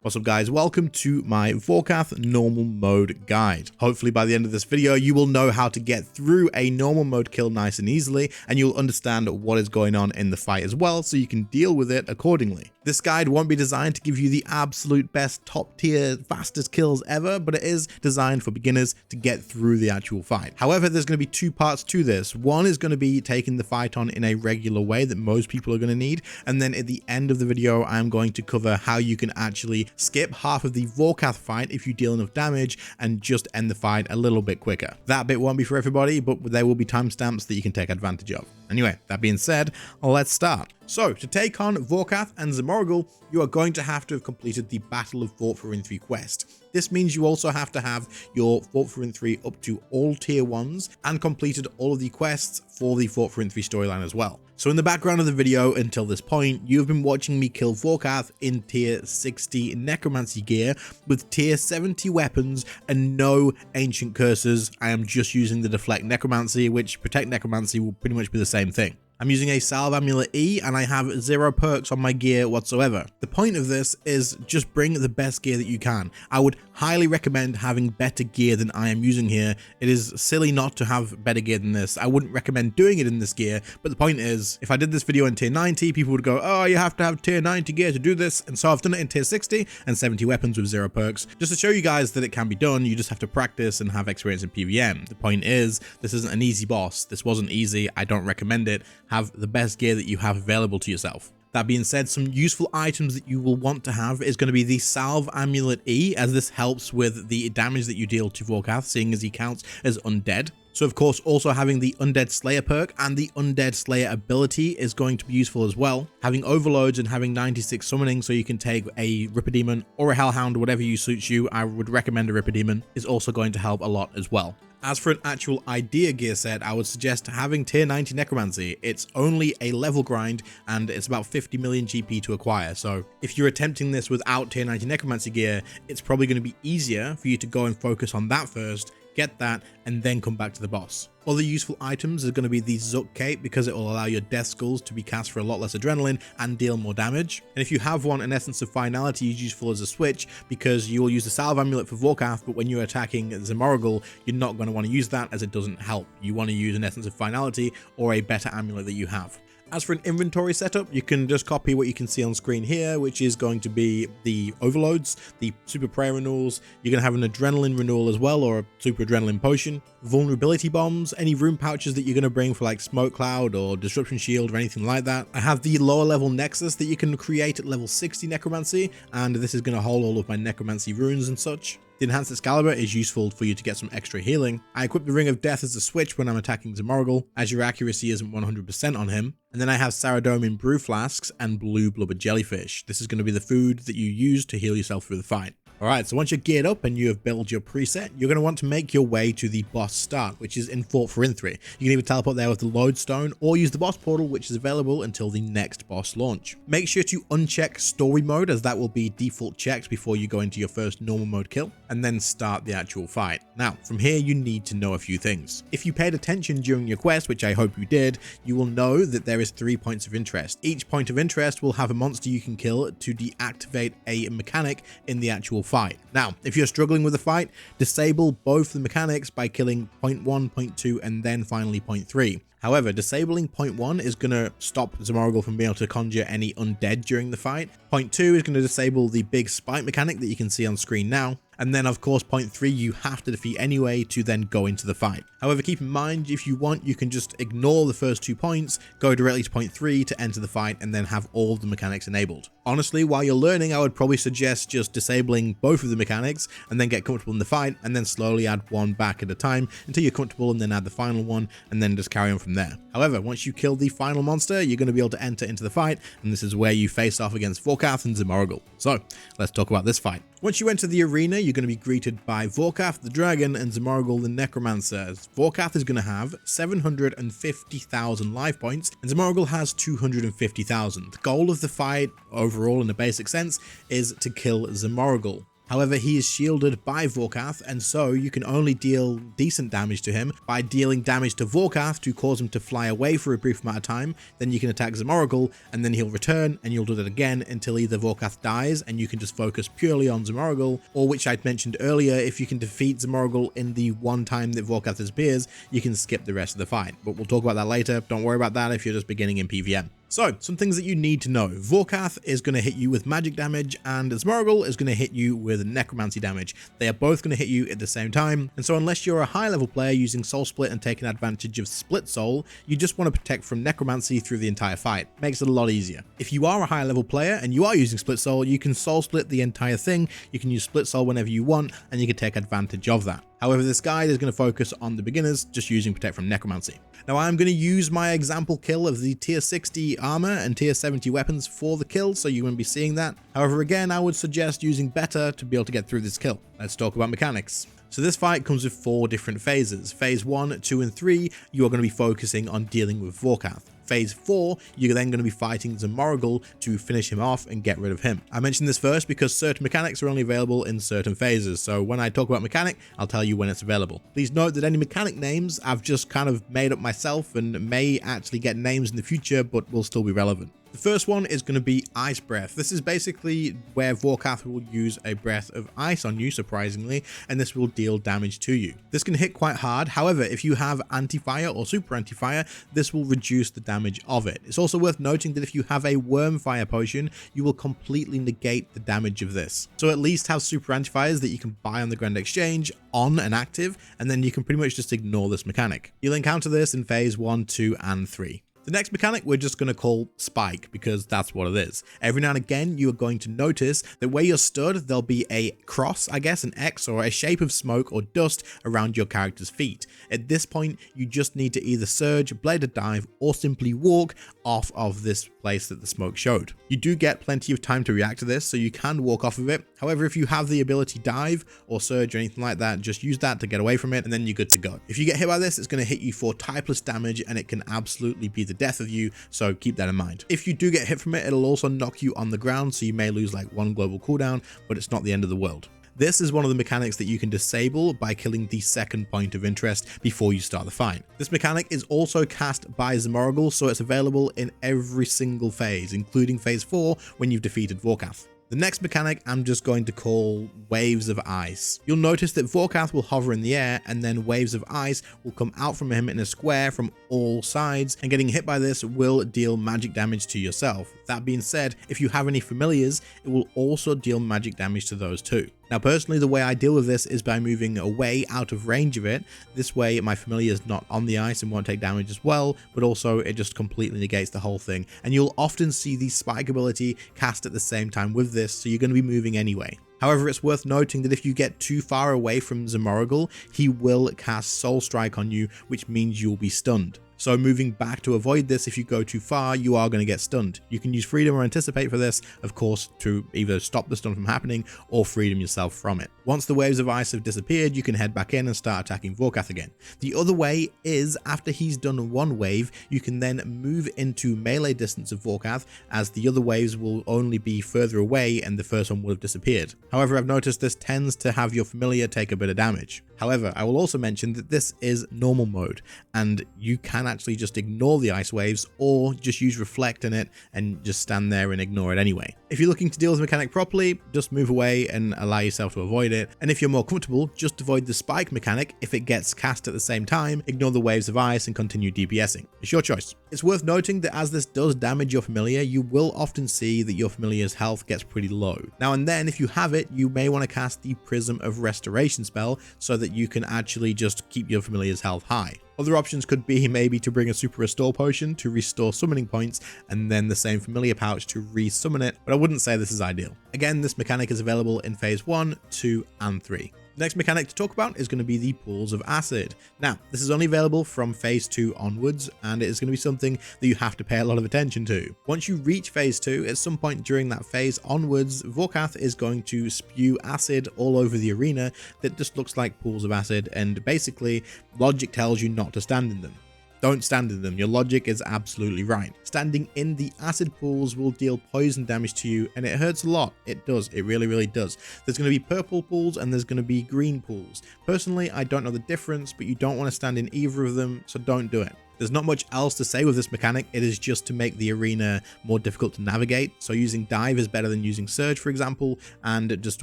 What's up guys, welcome to my Vorkath normal mode guide. Hopefully by the end of this video you will know how to get through a normal mode kill nice and easily, and you'll understand what is going on in the fight as well so you can deal with it accordingly. This guide won't be designed to give you the absolute best top tier fastest kills ever, but it is designed for beginners to get through the actual fight. However, there's going to be two parts to this. One is going to be taking the fight on in a regular way that most people are going to need, and then at the end of the video I'm going to cover how you can actually skip half of the Vorkath fight if you deal enough damage and just end the fight a little bit quicker. That bit won't be for everybody, but there will be timestamps that you can take advantage of. Anyway, that being said, let's start. So, to take on Vorkath and Zemouregal, you are going to have completed the Battle of Fort Furin 3 quest. This means you also have to have your Fort Furin 3 up to all tier 1s and completed all of the quests for the Fort Furin 3 storyline as well. So in the background of the video until this point, you have been watching me kill Vorkath in tier 60 necromancy gear with tier 70 weapons and no ancient curses. I am just using the deflect necromancy, which protect necromancy will pretty much be the same thing. I'm using a salve amulet E and I have 0 perks on my gear whatsoever. The point of this is just bring the best gear that you can. I would highly recommend having better gear than I am using here. It is silly not to have better gear than this. I wouldn't recommend doing it in this gear, but the point is, if I did this video in tier 90, people would go, oh, you have to have tier 90 gear to do this. And so I've done it in tier 60 and 70 weapons with 0 perks, just to show you guys that it can be done. You just have to practice and have experience in PvM. The point is, this isn't an easy boss. This wasn't easy. I don't recommend it. Have the best gear that you have available to yourself. That being said, some useful items that you will want to have is going to be the Salve Amulet E, as this helps with the damage that you deal to Vorkath, seeing as he counts as undead. So of course, also having the Undead Slayer perk and the Undead Slayer ability is going to be useful as well. Having overloads and having 96 summoning so you can take a Ripper Demon or a Hellhound, whatever you suits you. I would recommend a Ripper Demon, is also going to help a lot as well. As for an actual idea gear set, I would suggest having tier 90 necromancy. It's only a level grind and it's about 50 million GP to acquire. So if you're attempting this without tier 90 necromancy gear, it's probably going to be easier for you to go and focus on that first, get that, and then come back to the boss. Other useful items are going to be the Zook Cape, because it will allow your death skulls to be cast for a lot less adrenaline and deal more damage. And if you have one, an Essence of Finality is useful as a switch, because you will use the Salve Amulet for Vorkath, but when you're attacking Zemouregal, you're not going to want to use that as it doesn't help. You want to use an Essence of Finality or a better amulet that you have. As for an inventory setup, you can just copy what you can see on screen here, which is going to be the overloads, the super prayer renewals. You're going to have an adrenaline renewal as well, or a super adrenaline potion, vulnerability bombs, any room pouches that you're going to bring for like smoke cloud or disruption shield or anything like that. I have the lower level nexus that you can create at level 60 necromancy, and this is going to hold all of my necromancy runes and such. The Enhanced Excalibur is useful for you to get some extra healing. I equip the Ring of Death as a switch when I'm attacking Zemouregal, as your accuracy isn't 100% on him. And then I have Saradomin Brew Flasks and Blue Blubber Jellyfish. This is going to be the food that you use to heal yourself through the fight. Alright, so once you're geared up and you have built your preset, you're going to want to make your way to the boss start, which is in Fort Furin 3. You can either teleport there with the Lodestone or use the boss portal, which is available until the next boss launch. Make sure to uncheck story mode, as that will be default checked before you go into your first normal mode kill, and then start the actual fight. Now, from here you need to know a few things. If you paid attention during your quest, which I hope you did, you will know that there is 3 points of interest. Each point of interest will have a monster you can kill to deactivate a mechanic in the actual fight. Now, if you're struggling with the fight, disable both the mechanics by killing point 1, point 2, and then finally point 3. However, disabling point 1 is going to stop Zemouregal from being able to conjure any undead during the fight. Point 2 is going to disable the big spike mechanic that you can see on screen now. And then of course point 3 you have to defeat anyway to then go into the fight. However, keep in mind, if you want, you can just ignore the first 2 points, go directly to point 3 to enter the fight, and then have all of the mechanics enabled. Honestly, while you're learning, I would probably suggest just disabling both of the mechanics and then get comfortable in the fight, and then slowly add one back at a time until you're comfortable, and then add the final one, and then just carry on from there. However, once you kill the final monster, you're going to be able to enter into the fight, and this is where you face off against Vorkath and Zemouregal. So let's talk about this fight. Once you enter the arena, you're going to be greeted by Vorkath the Dragon and Zemouregal the Necromancer. Vorkath is going to have 750,000 life points, and Zemouregal has 250,000. The goal of the fight, overall in a basic sense, is to kill Zemouregal. However, he is shielded by Vorkath, and so you can only deal decent damage to him by dealing damage to Vorkath to cause him to fly away for a brief amount of time. Then you can attack Zemouregal, and then he'll return, and you'll do that again until either Vorkath dies and you can just focus purely on Zemouregal, or, which I'd mentioned earlier, if you can defeat Zemouregal in the one time that Vorkath disappears, you can skip the rest of the fight. But we'll talk about that later. Don't worry about that if you're just beginning in PvM. So, some things that you need to know. Vorkath is going to hit you with magic damage, and Zemouregal is going to hit you with necromancy damage. They are both going to hit you at the same time, and so unless you're a high level player using Soul Split and taking advantage of Split Soul, you just want to protect from necromancy through the entire fight. Makes it a lot easier. If you are a high level player and you are using Split Soul, you can Soul Split the entire thing, you can use Split Soul whenever you want, and you can take advantage of that. However, this guide is going to focus on the beginners, just using Protect from Necromancy. Now, I'm going to use my example kill of the tier 60 armor and tier 70 weapons for the kill, so you won't be seeing that. However, again, I would suggest using better to be able to get through this kill. Let's talk about mechanics. So this fight comes with 4 different phases. Phase 1, 2, and 3, you are going to be focusing on dealing with Vorkath. Phase 4, you're then going to be fighting Zemouregal to finish him off and get rid of him. I mentioned this first because certain mechanics are only available in certain phases, so when I talk about mechanic, I'll tell you when it's available. Please note that any mechanic names I've just kind of made up myself and may actually get names in the future, but will still be relevant. The first one is going to be Ice Breath. This is basically where Vorkath will use a breath of ice on you, surprisingly, and this will deal damage to you. This can hit quite hard. However, if you have anti-fire or super anti-fire, this will reduce the damage of it. It's also worth noting that if you have a worm fire potion, you will completely negate the damage of this. So at least have super anti-fires that you can buy on the Grand Exchange on and active, and then you can pretty much just ignore this mechanic. You'll encounter this in phase 1, 2, and 3. The next mechanic we're just going to call Spike, because that's what it is. Every now and again, you are going to notice that where you're stood, there'll be a cross, I guess, an X, or a shape of smoke or dust around your character's feet. At this point, you just need to either surge, blade a dive, or simply walk off of this place that the smoke showed. You do get plenty of time to react to this, so you can walk off of it. However, if you have the ability dive or surge or anything like that, just use that to get away from it, and then you're good to go. If you get hit by this, it's going to hit you for typeless damage, and it can absolutely be the death of you, so keep that in mind. If you do get hit from it, it'll also knock you on the ground, so you may lose like 1 global cooldown, but it's not the end of the world. This is one of the mechanics that you can disable by killing the second point of interest before you start the fight. This mechanic is also cast by Zemouregal, so it's available in every single phase, including phase 4 when you've defeated Vorkath. The next mechanic I'm just going to call Waves of Ice. You'll notice that Vorkath will hover in the air, and then waves of ice will come out from him in a square from all sides, and getting hit by this will deal magic damage to yourself. That being said, if you have any familiars, it will also deal magic damage to those too. Now personally, the way I deal with this is by moving away out of range of it. This way my familiar is not on the ice and won't take damage as well, but also it just completely negates the whole thing. And you'll often see the Spike ability cast at the same time with this, so you're going to be moving anyway. However, it's worth noting that if you get too far away from Zemouregal, he will cast Soul Strike on you, which means you'll be stunned. So moving back to avoid this, if you go too far, you are going to get stunned. You can use Freedom or Anticipate for this, of course, to either stop the stun from happening or freedom yourself from it. Once the waves of ice have disappeared, you can head back in and start attacking Vorkath again. The other way is, after he's done one wave, you can then move into melee distance of Vorkath, as the other waves will only be further away and the first one will have disappeared. However, I've noticed this tends to have your familiar take a bit of damage. However, I will also mention that this is normal mode, and you can actually just ignore the ice waves or just use Reflect in it and just stand there and ignore it anyway. If you're looking to deal with the mechanic properly, just move away and allow yourself to avoid it. And if you're more comfortable, just avoid the Spike mechanic. If it gets cast at the same time, ignore the waves of ice and continue DPSing. It's your choice. It's worth noting that as this does damage your familiar, you will often see that your familiar's health gets pretty low. Now and then, if you have it, you may want to cast the Prism of Restoration spell so that you can actually just keep your familiar's health high. Other options could be maybe to bring a Super Restore potion to restore summoning points, and then the same familiar pouch to re-summon it, but I wouldn't say this is ideal. Again, this mechanic is available in phase 1, 2, and 3. The next mechanic to talk about is going to be the Pools of Acid. Now, this is only available from phase 2 onwards, and it is going to be something that you have to pay a lot of attention to. Once you reach phase 2, at some point during that phase onwards, Vorkath is going to spew acid all over the arena that just looks like pools of acid, and basically logic tells you not to stand in them. Don't stand in them. Your logic is absolutely right. Standing in the acid pools will deal poison damage to you, and it hurts a lot. It does. It really, really does. There's going to be purple pools and there's going to be green pools. Personally, I don't know the difference, but you don't want to stand in either of them, so don't do it. There's not much else to say with this mechanic. It is just to make the arena more difficult to navigate. So using dive is better than using surge, for example, and just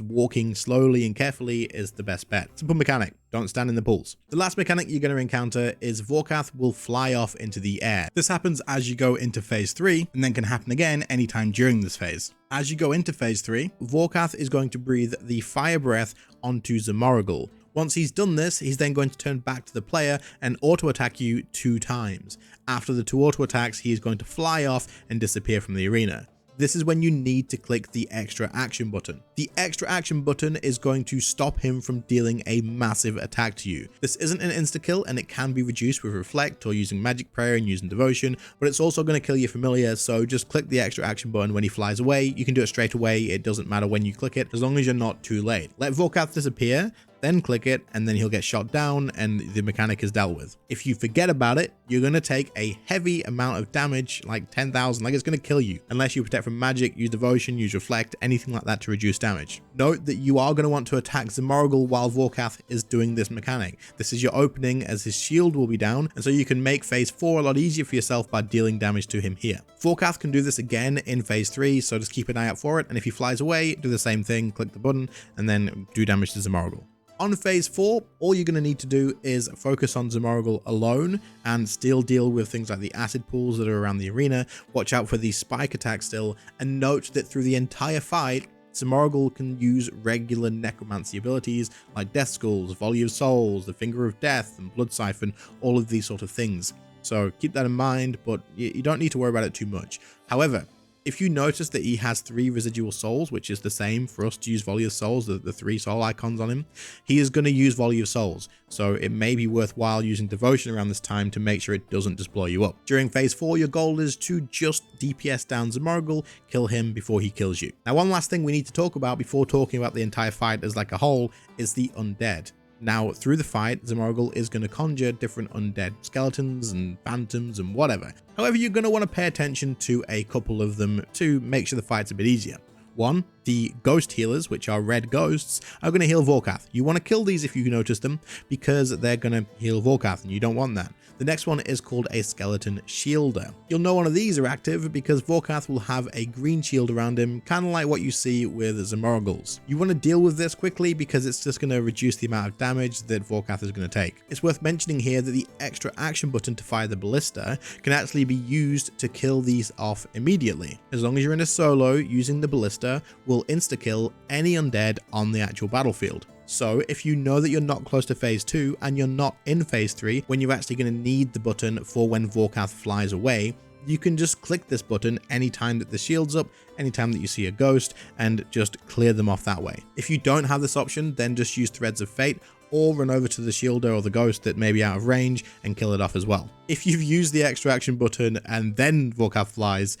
walking slowly and carefully is the best bet. Simple mechanic. Don't stand in the pools. The last mechanic you're going to encounter is Vorkath will fly off into the air. This happens as you go into phase 3 and then can happen again anytime during this phase. As you go into phase 3, Vorkath is going to breathe the fire breath onto Zemouregal. Once he's done this, he's then going to turn back to the player and auto attack you 2 times. After the 2 auto attacks, he is going to fly off and disappear from the arena. This is when you need to click the extra action button. The extra action button is going to stop him from dealing a massive attack to you. This isn't an insta-kill and it can be reduced with Reflect or using Magic Prayer and using Devotion, but it's also going to kill your familiar, so just click the extra action button when he flies away. You can do it straight away, it doesn't matter when you click it, as long as you're not too late. Let Vorkath disappear, then click it, and then he'll get shot down and the mechanic is dealt with. If you forget about it, you're going to take a heavy amount of damage, like 10,000, like it's going to kill you, unless you protect from magic, use Devotion, use Reflect, anything like that to reduce damage. Note that you are going to want to attack Zemouregal while Vorkath is doing this mechanic. This is your opening as his shield will be down, and so you can make phase 4 a lot easier for yourself by dealing damage to him here. Vorkath can do this again in phase 3, so just keep an eye out for it, and if he flies away, do the same thing, click the button, and then do damage to Zemouregal. On phase 4, all you're going to need to do is focus on Zemouregal alone and still deal with things like the acid pools that are around the arena. Watch out for these spike attacks still, and note that through the entire fight, Zemouregal can use regular necromancy abilities like Death Skulls, Volley of Souls, the Finger of Death, and Blood Siphon, all of these sort of things. So keep that in mind, but you don't need to worry about it too much. However, if you notice that he has 3 residual souls, which is the same for us to use Volley of Souls, the 3 soul icons on him, he is going to use Volley of Souls. So it may be worthwhile using Devotion around this time to make sure it doesn't just blow you up. During phase 4, your goal is to just DPS down Zemouregal, kill him before he kills you. Now, one last thing we need to talk about before talking about the entire fight as like a whole is the undead. Now, through the fight, Zemouregal is going to conjure different undead skeletons and phantoms and whatever. However, you're going to want to pay attention to a couple of them to make sure the fight's a bit easier. One, the ghost healers, which are red ghosts, are going to heal Vorkath. You want to kill these if you notice them, because they're going to heal Vorkath, and you don't want that. The next one is called a skeleton shielder. You'll know one of these are active because Vorkath will have a green shield around him, kind of like what you see with Zemouregal's. You want to deal with this quickly because it's just going to reduce the amount of damage that Vorkath is going to take. It's worth mentioning here that the extra action button to fire the ballista can actually be used to kill these off immediately. As long as you're in a solo, using the ballista will insta-kill any undead on the actual battlefield. So if you know that you're not close to phase 2 and you're not in phase 3 when you're actually going to need the button for when Vorkath flies away, you can just click this button anytime that the shield's up, anytime that you see a ghost, and just clear them off that way. If you don't have this option, then just use Threads of Fate or run over to the shielder or the ghost that may be out of range and kill it off as well. If you've used the extra action button and then Vorkath flies,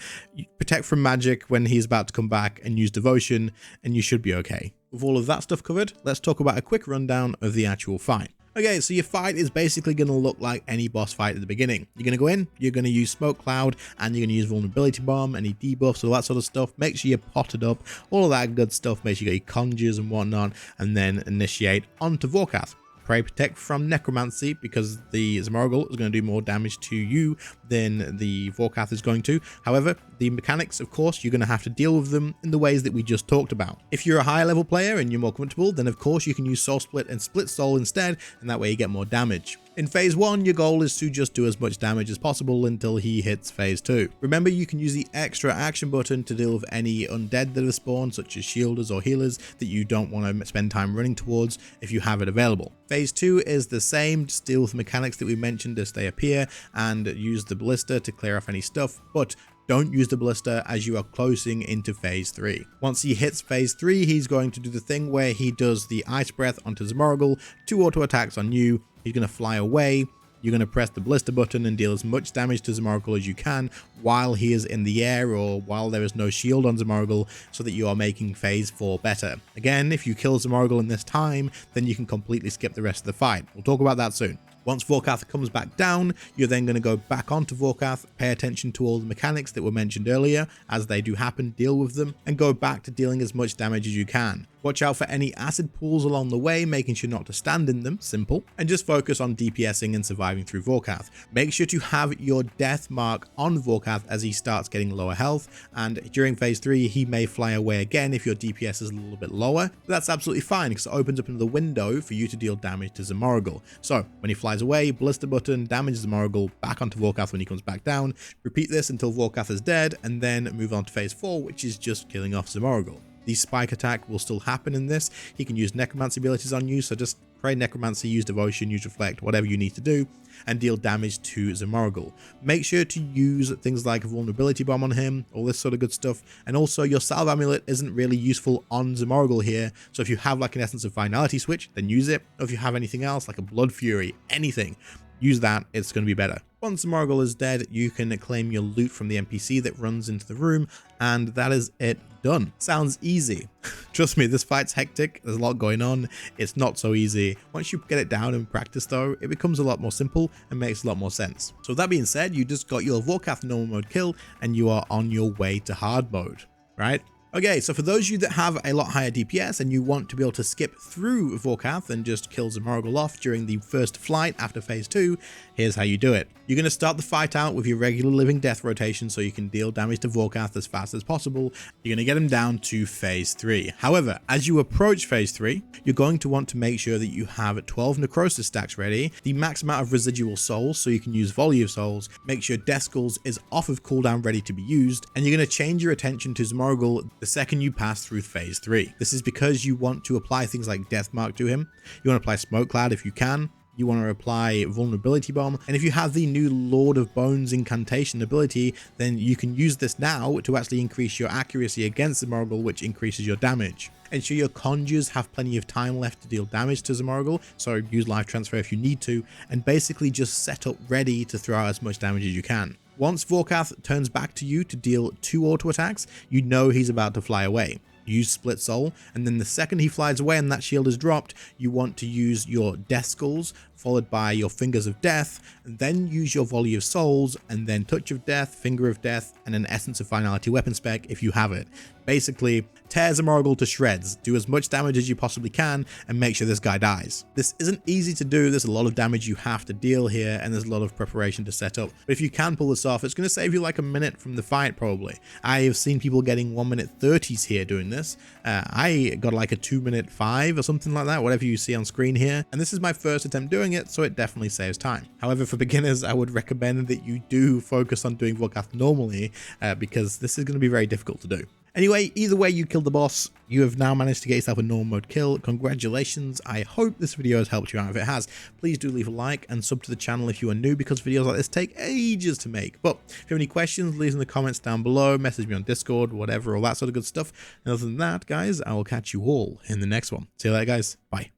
protect from magic when he's about to come back and use Devotion, and you should be okay. With all of that stuff covered, let's talk about a quick rundown of the actual fight. Okay, so your fight is basically going to look like any boss fight at the beginning. You're going to go in, you're going to use Smoke Cloud, and you're going to use Vulnerability Bomb, any debuffs, all that sort of stuff. Make sure you're potted up, all of that good stuff. Make sure you got your conjures and whatnot, and then initiate onto Vorkath. Pray protect from necromancy because the Zemouregal is going to do more damage to you than the Vorkath is going to. However, the mechanics, of course, you're going to have to deal with them in the ways that we just talked about. If you're a higher level player and you're more comfortable, then of course you can use Soul Split and Split Soul instead, and that way you get more damage. In phase 1, your goal is to just do as much damage as possible until he hits phase 2. Remember, you can use the extra action button to deal with any undead that have spawned, such as shielders or healers, that you don't want to spend time running towards if you have it available. Phase 2 is the same, just deal with mechanics that we mentioned as they appear, and use the ballista to clear off any stuff, but don't use the ballista as you are closing into phase 3. Once he hits phase 3, he's going to do the thing where he does the Ice Breath onto Zemouregal, 2 auto attacks on you, he's going to fly away, you're going to press the ballista button and deal as much damage to Zemouregal as you can while he is in the air or while there is no shield on Zemouregal, so that you are making phase 4 better. Again, if you kill Zemouregal in this time, then you can completely skip the rest of the fight. We'll talk about that soon. Once Vorkath comes back down, you're then going to go back onto Vorkath, pay attention to all the mechanics that were mentioned earlier, as they do happen, deal with them, and go back to dealing as much damage as you can. Watch out for any acid pools along the way, making sure not to stand in them, simple, and just focus on DPSing and surviving through Vorkath. Make sure to have your death mark on Vorkath as he starts getting lower health, and during phase 3 he may fly away again if your DPS is a little bit lower, but that's absolutely fine because it opens up another window for you to deal damage to Zemouregal. So when he flies away, blister button, damage Zemouregal, back onto Vorkath when he comes back down, repeat this until Vorkath is dead, and then move on to phase 4, which is just killing off Zemouregal. The spike attack will still happen in this. He can use necromancy abilities on you, so just pray necromancy, use devotion, use reflect, whatever you need to do, and deal damage to Zemouregal. Make sure to use things like a vulnerability bomb on him, all this sort of good stuff. And also your salve amulet isn't really useful on Zemouregal here, so if you have like an essence of finality switch, then use it. Or if you have anything else like a blood fury, anything, use that, it's going to be better. Once Zemouregal is dead, you can claim your loot from the NPC that runs into the room, and that is it done. Sounds easy. Trust me, this fight's hectic, there's a lot going on, it's not so easy. Once you get it down and practice though, it becomes a lot more simple and makes a lot more sense. So with that being said, you just got your Vorkath normal mode kill, and you are on your way to hard mode, right? Okay, so for those of you that have a lot higher DPS and you want to be able to skip through Vorkath and just kill Zemouregal off during the first flight after phase 2, here's how you do it. You're going to start the fight out with your regular living death rotation so you can deal damage to Vorkath as fast as possible. You're going to get him down to phase 3. However, as you approach phase 3, you're going to want to make sure that you have 12 necrosis stacks ready, the max amount of residual souls so you can use volley of souls, make sure death skulls is off of cooldown ready to be used, and you're going to change your attention to Zemouregal the second you pass through phase 3. This is because you want to apply things like death mark to him. You want to apply smoke cloud if you can. You want to apply vulnerability bomb, and if you have the new Lord of Bones incantation ability, then you can use this now to actually increase your accuracy against Zemouregal, which increases your damage. Ensure your conjures have plenty of time left to deal damage to Zemouregal, so use life transfer if you need to, and basically just set up ready to throw out as much damage as you can. Once Vorkath turns back to you to deal 2 auto attacks, you know he's about to fly away. Use Split Soul, and then the second he flies away and that shield is dropped, you want to use your Death Skulls, followed by your Fingers of Death, and then use your Volley of Souls, and then Touch of Death, Finger of Death, and an Essence of Finality weapon spec if you have it. Basically, tear Zemouregal to shreds, do as much damage as you possibly can, and make sure this guy dies. This isn't easy to do, there's a lot of damage you have to deal here, and there's a lot of preparation to set up. But if you can pull this off, it's going to save you like a minute from the fight probably. I have seen people getting 1-minute 30s here doing this. I got like a 2-minute 5 or something like that, whatever you see on screen here. And this is my first attempt doing it, so it definitely saves time. However, for beginners, I would recommend that you do focus on doing Vorkath normally, because this is going to be very difficult to do. Anyway, either way you killed the boss, you have now managed to get yourself a normal mode kill. Congratulations. I hope this video has helped you out. If it has, please do leave a like and sub to the channel if you are new, because videos like this take ages to make. But if you have any questions, leave in the comments down below, message me on Discord, whatever, all that sort of good stuff. And other than that, guys, I will catch you all in the next one. See you later, guys. Bye.